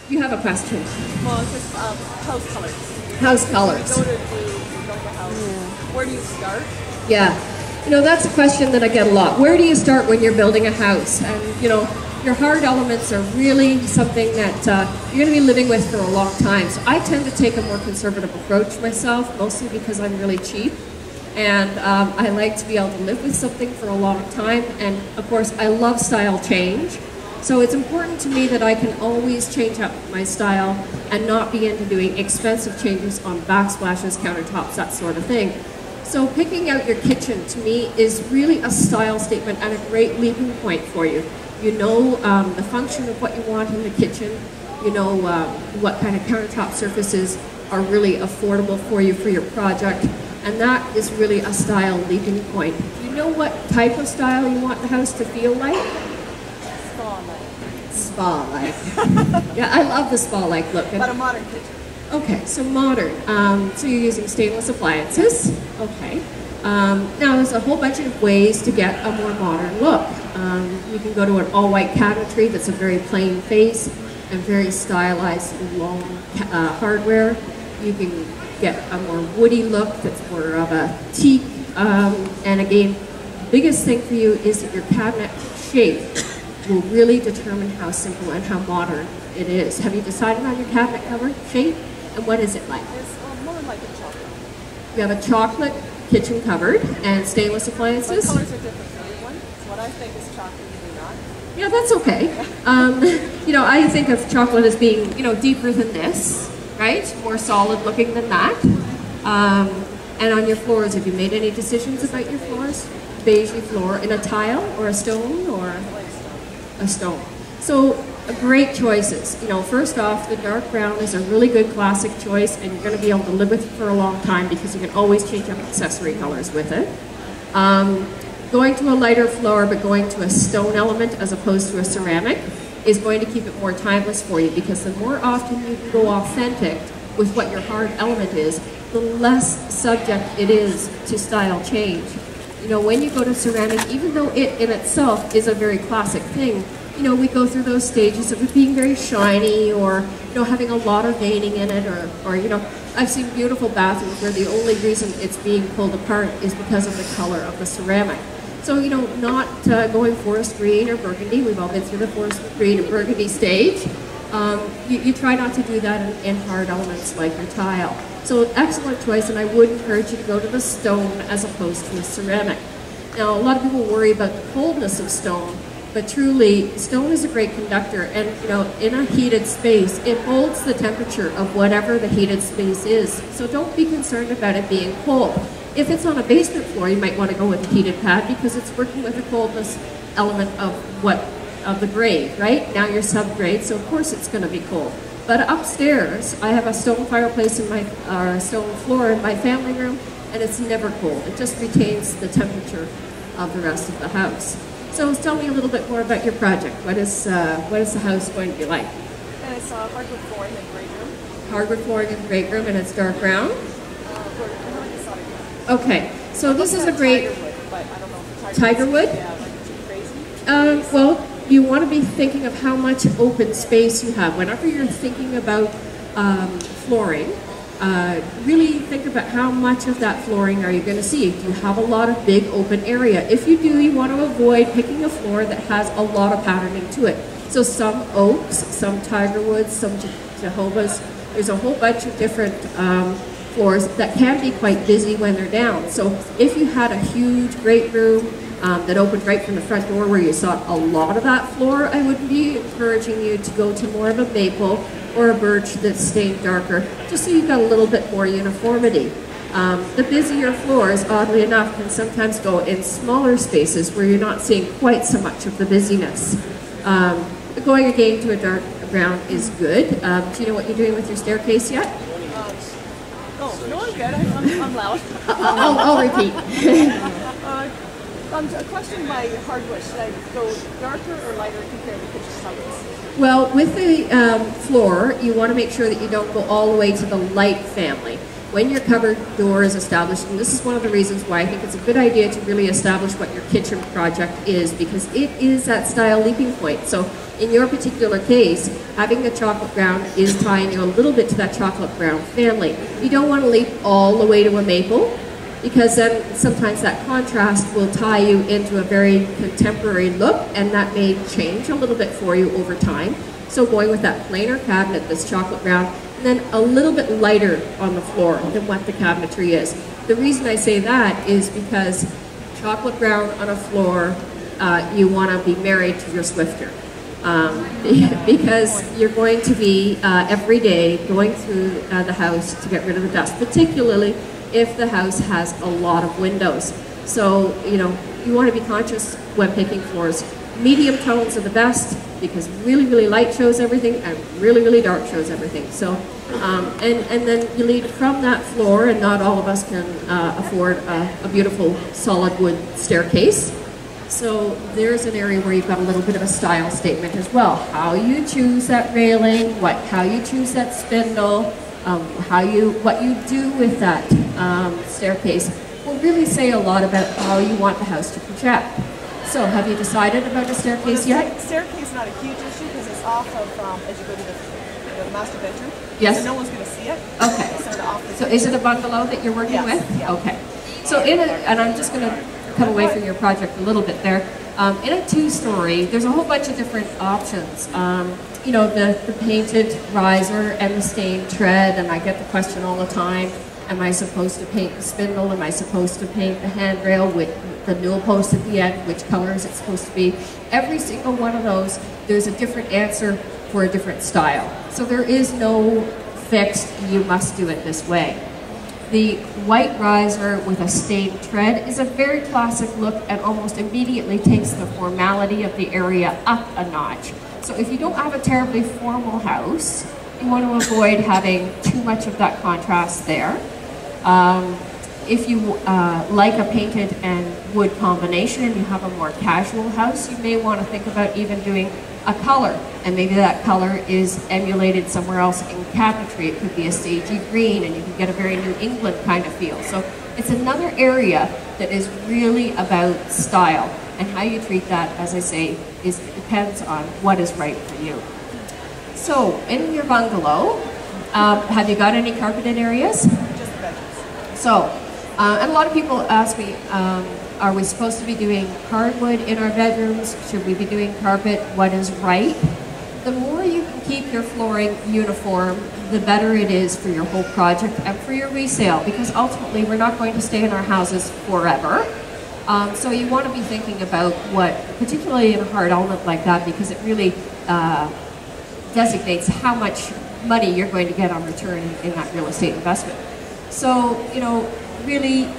You have a question. Well, it's just house colors. House colors. When you go to build a house, where do you start? Yeah. You know, that's a question that I get a lot. Where do you start when you're building a house? And, you know, your hard elements are really something that you're going to be living with for a long time. So I tend to take a more conservative approach myself, mostly because I'm really cheap. And I like to be able to live with something for a long time. And, of course, I love style change. So it's important to me that I can always change up my style and not be into doing expensive changes on backsplashes, countertops, that sort of thing. So picking out your kitchen, to me, is really a style statement and a great leaping point for you. You know the function of what you want in the kitchen. You know what kind of countertop surfaces are really affordable for you for your project. And that is really a style leaping point. You know what type of style you want the house to feel like? Spa-like. Spa-like. Yeah, I love the spa-like look. But a modern kitchen. Okay, so modern. So you're using stainless appliances. Okay. Now there's a whole bunch of ways to get a more modern look. You can go to an all-white cabinetry that's a very plain face and very stylized long hardware. You can get a more woody look that's more of a teak. And again, the biggest thing for you is that your cabinet shape will really determine how simple and how modern it is. Have you decided on your cabinet cover shape? And what is it like? It's more like a chocolate. We have a chocolate kitchen cupboard and stainless appliances. The colors are different for everyone. So what I think is chocolate, you do not. Yeah, that's okay. You know, I think of chocolate as being, you know, deeper than this, right? More solid looking than that. And on your floors, have you made any decisions about your floors? Beige floor in a tile or a stone or a stone. So great choices. You know, first off, the dark brown is a really good classic choice, and you're going to be able to live with it for a long time because you can always change up accessory colors with it. Going to a lighter floor, but going to a stone element as opposed to a ceramic is going to keep it more timeless for you, because the more often you can go authentic with what your hard element is, the less subject it is to style change. You know, when you go to ceramic, even though it in itself is a very classic thing, you know, we go through those stages of it being very shiny, or, you know, having a lot of veining in it, or you know, I've seen beautiful bathrooms where the only reason it's being pulled apart is because of the color of the ceramic. So, you know, not going forest green or burgundy. We've all been through the forest green and burgundy stage. You try not to do that in hard elements like your tile. So excellent choice, and I would encourage you to go to the stone as opposed to a ceramic. Now, a lot of people worry about the coldness of stone, but truly, stone is a great conductor, and you know, in a heated space, it holds the temperature of whatever the heated space is. So don't be concerned about it being cold. If it's on a basement floor, you might want to go with a heated pad because it's working with the coldness element of the grade, right? Now you're subgrade, so of course it's going to be cold. But upstairs, I have a stone fireplace in my stone floor in my family room, and it's never cold. It just retains the temperature of the rest of the house. So tell me a little bit more about your project. What is the house going to be like? And it's hardwood flooring and great room. Hardwood flooring in the great room, and it's dark brown? Okay, so this is a great... Tiger wood, but I don't know if Tiger wood? Yeah, like too crazy. Well, you want to be thinking of how much open space you have. Whenever you're thinking about flooring, really think about how much of that flooring are you going to see. Do you have a lot of big open area? If you do, you want to avoid picking a floor that has a lot of patterning to it. So some oaks, some tiger woods, some Jehovah's. There's a whole bunch of different floors that can be quite busy when they're down. So if you had a huge, great room that opened right from the front door where you saw a lot of that floor, I would be encouraging you to go to more of a maple or a birch that's stained darker, just so you've got a little bit more uniformity. The busier floors, oddly enough, can sometimes go in smaller spaces where you're not seeing quite so much of the busyness. Going again to a dark brown is good. Do you know what you're doing with your staircase yet? Oh, no, I'm good. I'm loud. I'll repeat. A question by hardwood. Should I go darker or lighter compared to kitchen cupboards? Well, with the floor, you want to make sure that you don't go all the way to the light family. When your cupboard door is established, and this is one of the reasons why I think it's a good idea to really establish what your kitchen project is, because it is that style leaping point. So In your particular case, having the chocolate brown is tying you a little bit to that chocolate brown family. You don't want to leap all the way to a maple, because then sometimes that contrast will tie you into a very contemporary look, and that may change a little bit for you over time. So going with that plainer cabinet, this chocolate brown, and then a little bit lighter on the floor than what the cabinetry is. The reason I say that is because chocolate brown on a floor, you want to be married to your Swifter. Because you're going to be every day going through the house to get rid of the dust, particularly if the house has a lot of windows. So, you know, you want to be conscious when picking floors. Medium tones are the best, because really, really light shows everything, and really, really dark shows everything. So, and then you lead from that floor, and not all of us can afford a beautiful solid wood staircase. So there's an area where you've got a little bit of a style statement as well. How you choose that railing, how you choose that spindle, what you do with that staircase will really say a lot about how you want the house to project. So have you decided about a staircase yet? Staircase is not a huge issue because it's off of, as you go to the master bedroom. Yes. So no one's going to see it. Okay. It's sort of off the So is it a bungalow that you're working with? Yeah. Okay. So and I'm just going to come away from your project a little bit there. In a two-story, there's a whole bunch of different options. You know, the painted riser and the stained tread, and I get the question all the time, am I supposed to paint the spindle? Am I supposed to paint the handrail with the newel post at the end? Which color is it supposed to be? Every single one of those, there's a different answer for a different style. So there is no fixed, you must do it this way. The white riser with a stained tread is a very classic look and almost immediately takes the formality of the area up a notch. So if you don't have a terribly formal house, you want to avoid having too much of that contrast there. If you like a painted and wood combination and you have a more casual house, you may want to think about even doing a color, and maybe that color is emulated somewhere else in cabinetry. It could be a stagey green, and you can get a very New England kind of feel. So it's another area that is really about style, and how you treat that, as I say, depends on what is right for you. So in your bungalow, have you got any carpeted areas? Just the bedrooms. So, and a lot of people ask me, are we supposed to be doing hardwood in our bedrooms? Should we be doing carpet? What is right? The more you can keep your flooring uniform, the better it is for your whole project and for your resale, because ultimately we're not going to stay in our houses forever. So you want to be thinking about what, particularly in a hard element like that, because it really designates how much money you're going to get on return in that real estate investment. So, you know, really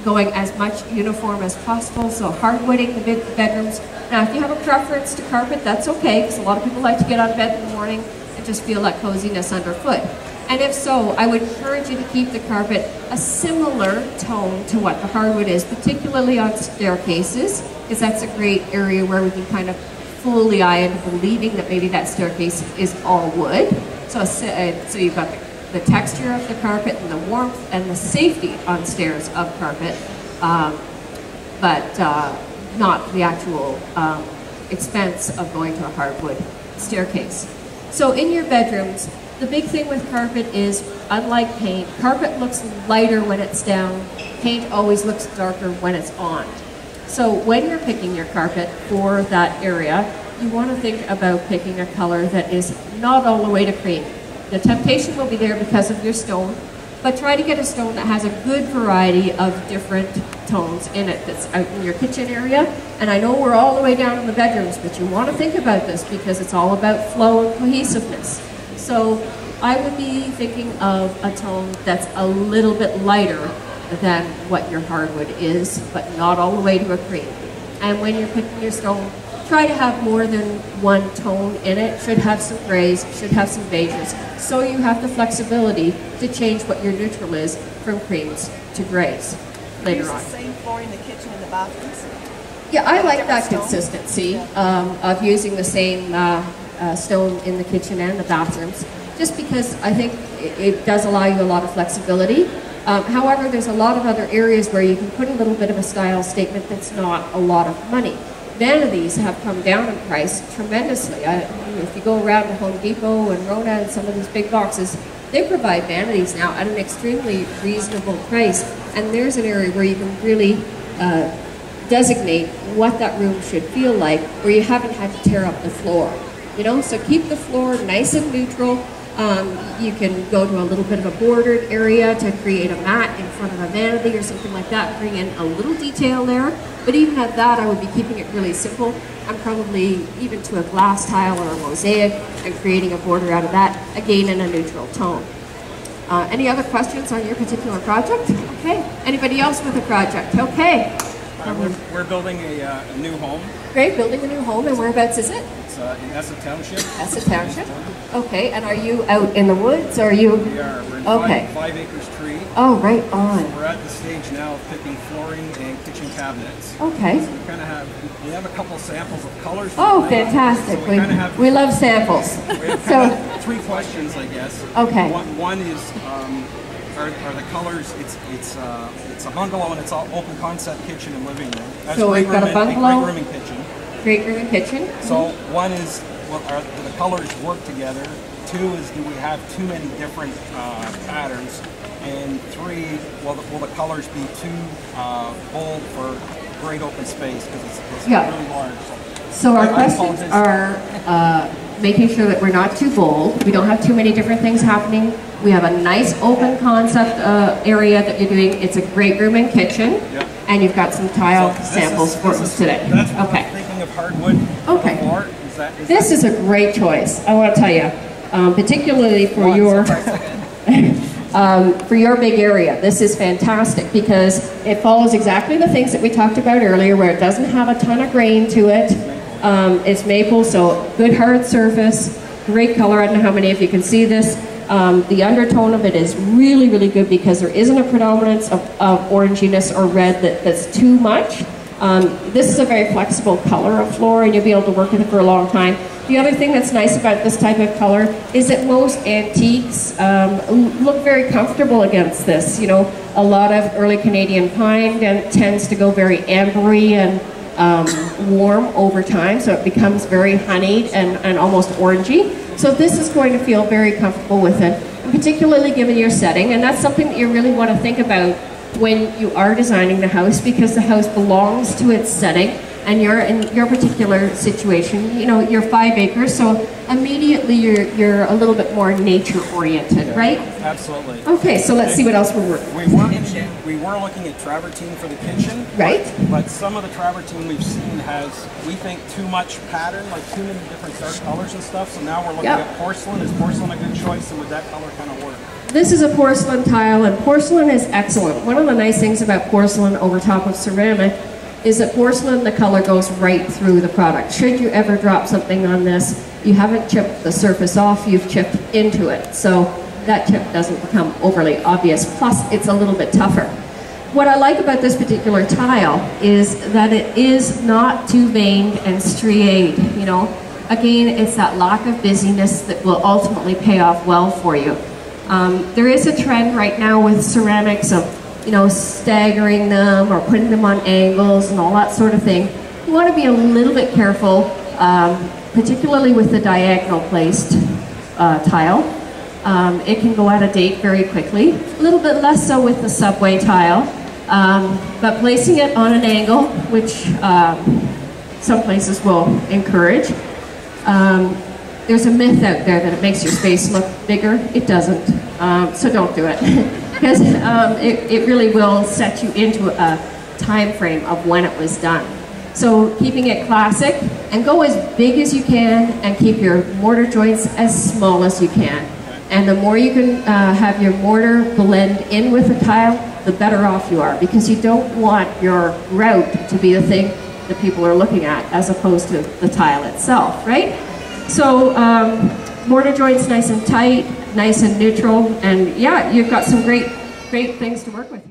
going as much uniform as possible, so hardwooding the bedrooms. Now, if you have a preference to carpet, that's okay, because a lot of people like to get out of bed in the morning and just feel that coziness underfoot. And if so, I would encourage you to keep the carpet a similar tone to what the hardwood is, particularly on staircases, because that's a great area where we can kind of fool the eye into believing that maybe that staircase is all wood. So you've got the texture of the carpet and the warmth and the safety on stairs of carpet, but not the actual expense of going to a hardwood staircase. So in your bedrooms, the big thing with carpet is, unlike paint, carpet looks lighter when it's down. Paint always looks darker when it's on. So when you're picking your carpet for that area, you want to think about picking a color that is not all the way to cream. The temptation will be there because of your stone, but try to get a stone that has a good variety of different tones in it that's out in your kitchen area. And I know we're all the way down in the bedrooms, but you want to think about this because it's all about flow and cohesiveness. So I would be thinking of a tone that's a little bit lighter than what your hardwood is, but not all the way to a cream. And when you're picking your stone, try to have more than one tone in it. Should have some grays, should have some beiges, so you have the flexibility to change what your neutral is from creams to grays later on. Use the same floor in the kitchen and the bathrooms? Yeah, I like that consistency of using the same stone in the kitchen and the bathrooms, just because I think it does allow you a lot of flexibility. However, there's a lot of other areas where you can put a little bit of a style statement that's not a lot of money. vanities have come down in price tremendously. If you go around to Home Depot and Rona and some of these big boxes, they provide vanities now at an extremely reasonable price. And there's an area where you can really designate what that room should feel like, where you haven't had to tear up the floor. You know, so keep the floor nice and neutral. You can go to a little bit of a bordered area to create a mat in front of a vanity or something like that, bring in a little detail there. But even at that, I would be keeping it really simple and probably even to a glass tile or a mosaic and creating a border out of that, again in a neutral tone. Any other questions on your particular project? Okay. Anybody else with a project? Okay. We're building a new home. Great, building a new home, and whereabouts is it? It's in Essa Township. Essa Township. Okay, and are you out in the woods? Or are you? We are. We're in okay. 5 acres tree. Oh, right on. So we're at the stage now of picking flooring and kitchen cabinets. Okay. So we kind of have a couple samples of colors. Oh, fantastic. So we love samples. We have so 3 questions, I guess. Okay. One is, are the colors? It's a bungalow and it's all open concept kitchen and living room. That's so we've got a bungalow, great room and kitchen. Great room and kitchen. So one is, do the colors work together? 2 is, do we have too many different patterns? And 3, will the colors be too bold for great open space because it's really large? So our questions are making sure that we're not too bold. We don't have too many different things happening. We have a nice open concept area that you're doing. It's a great room and kitchen. Yep. And you've got some tile samples for us today. That's what I'm thinking of hardwood. Okay. Floor. This is a great choice, I want to tell you, particularly for for your big area. This is fantastic because it follows exactly the things that we talked about earlier, where it doesn't have a ton of grain to it. It's maple, so good hard surface, great color. I don't know how many of you can see this. The undertone of it is really, really good because there isn't a predominance of oranginess or red that's too much. This is a very flexible color of floor and you'll be able to work with it for a long time. The other thing that's nice about this type of color is that most antiques look very comfortable against this. You know, a lot of early Canadian pine tends to go very ambery and warm over time, so it becomes very honeyed and almost orangey. So this is going to feel very comfortable with it, and particularly given your setting, and that's something that you really want to think about when you are designing the house, because the house belongs to its setting, and you're in your particular situation, you know, you're 5 acres, so immediately you're a little bit more nature oriented, right? Absolutely. Okay, so let's see what else we're working with. We were looking at travertine for the kitchen, right? But some of the travertine we've seen has, we think, too much pattern, like too many different dark colors and stuff. So now we're looking at porcelain. Is porcelain a good choice, and would that color kind of work? This is a porcelain tile, and porcelain is excellent. One of the nice things about porcelain over top of ceramic is that porcelain, the color goes right through the product. Should you ever drop something on this, you haven't chipped the surface off, you've chipped into it. So that chip doesn't become overly obvious. Plus, it's a little bit tougher. What I like about this particular tile is that it is not too veined and striated, you know. Again, it's that lack of busyness that will ultimately pay off well for you. There is a trend right now with ceramics of, you know, staggering them or putting them on angles and all that sort of thing. You want to be a little bit careful, particularly with the diagonal placed tile. It can go out of date very quickly. A little bit less so with the subway tile, but placing it on an angle, which some places will encourage. There's a myth out there that it makes your space look bigger. It doesn't, so don't do it. Because it really will set you into a time frame of when it was done. So keeping it classic, and go as big as you can, and keep your mortar joints as small as you can. And the more you can have your mortar blend in with the tile, the better off you are, because you don't want your grout to be the thing that people are looking at as opposed to the tile itself, right? So mortar joints nice and tight, nice and neutral, and yeah, you've got some great things to work with.